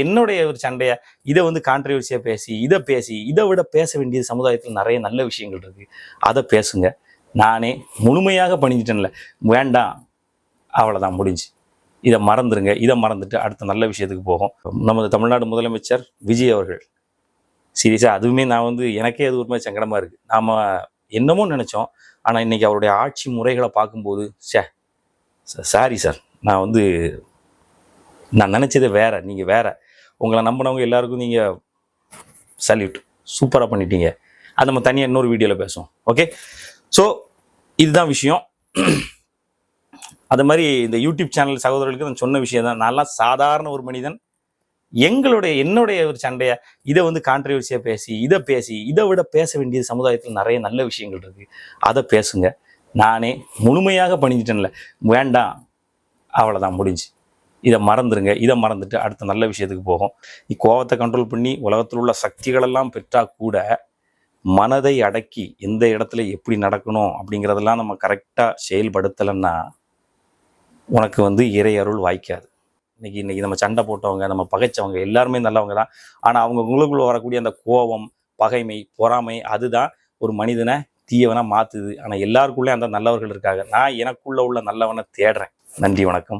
என்னுடைய ஒரு சண்டையை இதை வந்து கான்ட்ரவர்சியாக பேசி இதை விட பேச வேண்டியது சமுதாயத்தில் நிறைய நல்ல விஷயங்கள் இருக்குது. அதை பேசுங்க. நானே முழுமையாக பணிஞ்சிட்டேன்ல, வேண்டாம், அவ்வளோதான், முடிஞ்சு. இதை மறந்துடுங்க. இதை மறந்துட்டு அடுத்த நல்ல விஷயத்துக்கு போகும். நமது தமிழ்நாடு முதலமைச்சர் விஜய் அவர்கள் சீரியஸாக அதுவுமே நான் வந்து எனக்கே அது ஒரு மாதிரி சங்கடமாக இருக்குது. நாம் என்னமோ நினச்சோம், ஆனால் இன்றைக்கி அவருடைய ஆட்சி முறைகளை பார்க்கும்போது சாரி சார், நான் நினச்சதே வேற, நீங்கள் வேற. உங்களை நம்பினவங்க எல்லாருக்கும் நீங்கள் சல்யூட், சூப்பராக பண்ணிட்டீங்க. அது நம்ம தனியாக இன்னொரு வீடியோவில் பேசுவோம். ஓகே, ஸோ இதுதான் விஷயம். அது மாதிரி இந்த யூடியூப் சேனல் சகோதரர்களுக்கு நான் சொன்ன விஷயம் தான். நான்லாம் சாதாரண ஒரு மனிதன். என்னுடைய ஒரு சண்டையை இதை வந்து கான்ட்ரவர்சியாக இதை விட பேச வேண்டியது சமுதாயத்தில் நிறைய நல்ல விஷயங்கள் இருக்குது. அதை பேசுங்க. நானே முழுமையாக பணிஞ்சிட்டேன்ல, வேண்டாம், அவ்வளோதான், முடிஞ்சு. இதை மறந்துடுங்க. இதை மறந்துட்டு அடுத்த நல்ல விஷயத்துக்கு போகும். கோவத்தை கண்ட்ரோல் பண்ணி உலகத்தில் உள்ள சக்திகளெல்லாம் பெற்றால் கூட மனதை அடக்கி எந்த இடத்துல எப்படி நடக்கணும் அப்படிங்கிறதெல்லாம் நம்ம கரெக்டாக செயல்படுத்தலைன்னா உனக்கு வந்து இறை அருள் வாய்க்காது. இன்னைக்கு நம்ம சண்டை போட்டவங்க, நம்ம பகைச்சவங்க எல்லாருமே நல்லவங்க தான். ஆனால் அவங்களுக்குள்ள வரக்கூடிய அந்த கோபம், பகைமை, பொறாமை, அதுதான் ஒரு மனிதனை தீயவனா மாற்றுது. ஆனால் எல்லாருக்குள்ளே அந்த நல்லவர்கள் இருக்காங்க. நான் எனக்குள்ள உள்ள நல்லவனை தேடுறேன். நன்றி, வணக்கம்.